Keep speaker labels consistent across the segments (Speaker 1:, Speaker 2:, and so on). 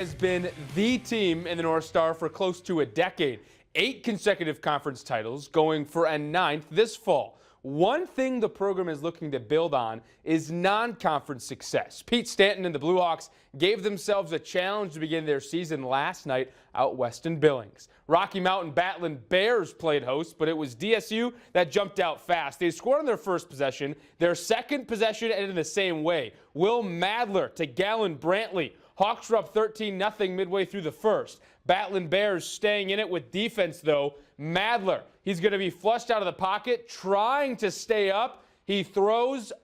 Speaker 1: Has been the team in the North Star for close to a decade. 8 consecutive conference titles, going for a 9th this fall. One thing the program is looking to build on is non-conference success. Pete Stanton and the Blue Hawks gave themselves a challenge to begin their season last night out west in Billings. Rocky Mountain Battling Bears played host, but it was DSU that jumped out fast. They scored on their first possession. Their second possession ended the same way. Will Madler to Gallon Brantley. Hawks were up 13-0 midway through the first. Battling Bears staying in it with defense, though. Madler, he's going to be flushed out of the pocket, trying to stay up. He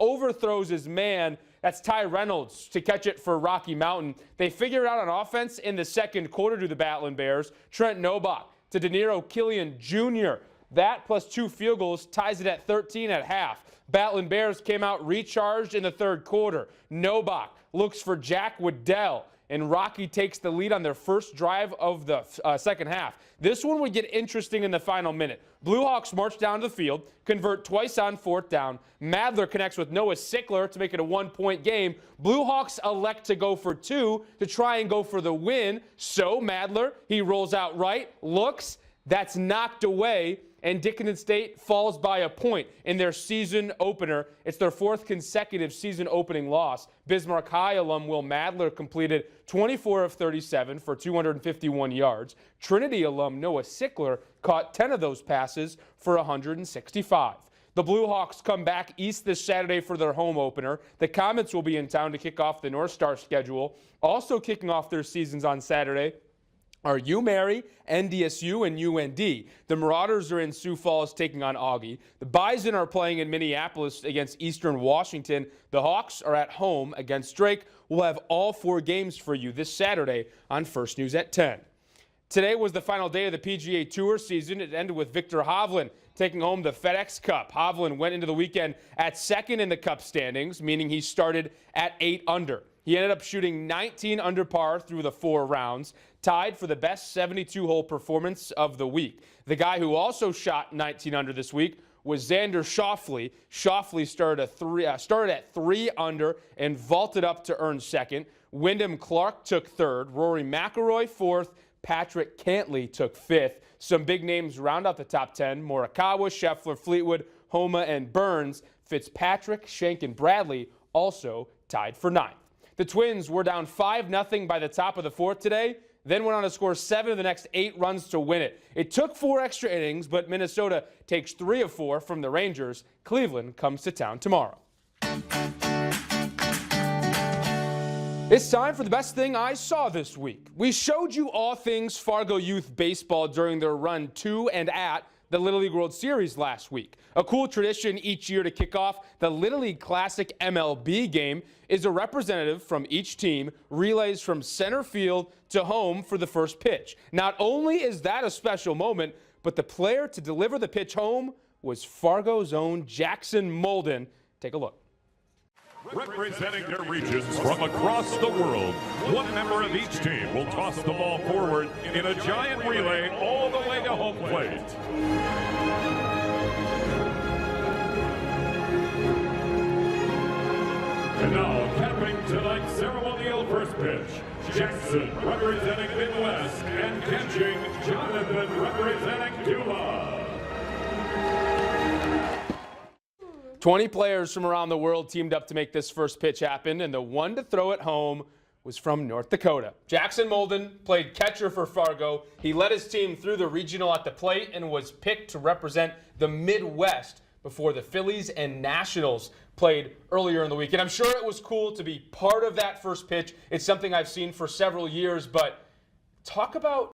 Speaker 1: overthrows his man. That's Ty Reynolds to catch it for Rocky Mountain. They figure it out on offense in the second quarter to the Battling Bears. Trent Nobach to De Niro Killian Jr. That plus 2 field goals ties it at 13 at half. Battling Bears came out recharged in the third quarter. Nobach looks for Jack Waddell, and Rocky takes the lead on their first drive of the second half. This one would get interesting in the final minute. Blue Hawks march down to the field, convert twice on 4th down. Madler connects with Noah Sickler to make it a 1-point game. Blue Hawks elect to go for 2 to try and go for the win. So Madler, he rolls out right, looks, that's knocked away, and Dickinson State falls by a point in their season opener. It's their 4th consecutive season opening loss. Bismarck High alum Will Madler completed 24 of 37 for 251 yards. Trinity alum Noah Sickler caught 10 of those passes for 165. The Blue Hawks come back east this Saturday for their home opener. The Comets will be in town to kick off the North Star schedule. Also kicking off their seasons on Saturday are UMary, NDSU, and UND. The Marauders are in Sioux Falls taking on Augie. The Bison are playing in Minneapolis against Eastern Washington. The Hawks are at home against Drake. We'll have all 4 games for you this Saturday on First News at 10. Today was the final day of the PGA Tour season. It ended with Victor Hovland taking home the FedEx Cup. Hovland went into the weekend at 2nd in the Cup standings, meaning he started at 8 under. He ended up shooting 19 under par through the 4 rounds, tied for the best 72-hole performance of the week. The guy who also shot 19 under this week was Xander Schauffele. Schauffele started at 3 under and vaulted up to earn 2nd. Wyndham Clark took 3rd. Rory McIlroy 4th. Patrick Cantley took 5th. Some big names round out the top 10. Morikawa, Scheffler, Fleetwood, Homa, and Burns. Fitzpatrick, Shank, and Bradley also tied for 9th. The Twins were down 5-0 by the top of the 4th today, then went on to score 7 of the next 8 runs to win it. It took 4 extra innings, but Minnesota takes 3 of 4 from the Rangers. Cleveland comes to town tomorrow. It's time for the best thing I saw this week. We showed you all things Fargo Youth Baseball during their run to and at the Little League World Series last week. A cool tradition each year to kick off the Little League Classic MLB game is a representative from each team relays from center field to home for the first pitch. Not only is that a special moment, but the player to deliver the pitch home was Fargo's own Jackson Molden. Take a look.
Speaker 2: Representing their regions from across the world, one member of each team will toss the ball forward in a giant relay all the way to home plate. And now, capping tonight's ceremonial first pitch, Jackson representing Midwest and catching Jonathan representing Cuba.
Speaker 1: 20 players from around the world teamed up to make this first pitch happen, and the one to throw it home was from North Dakota. Jackson Molden played catcher for Fargo. He led his team through the regional at the plate and was picked to represent the Midwest before the Phillies and Nationals played earlier in the week. And I'm sure it was cool to be part of that first pitch. It's something I've seen for several years, but talk about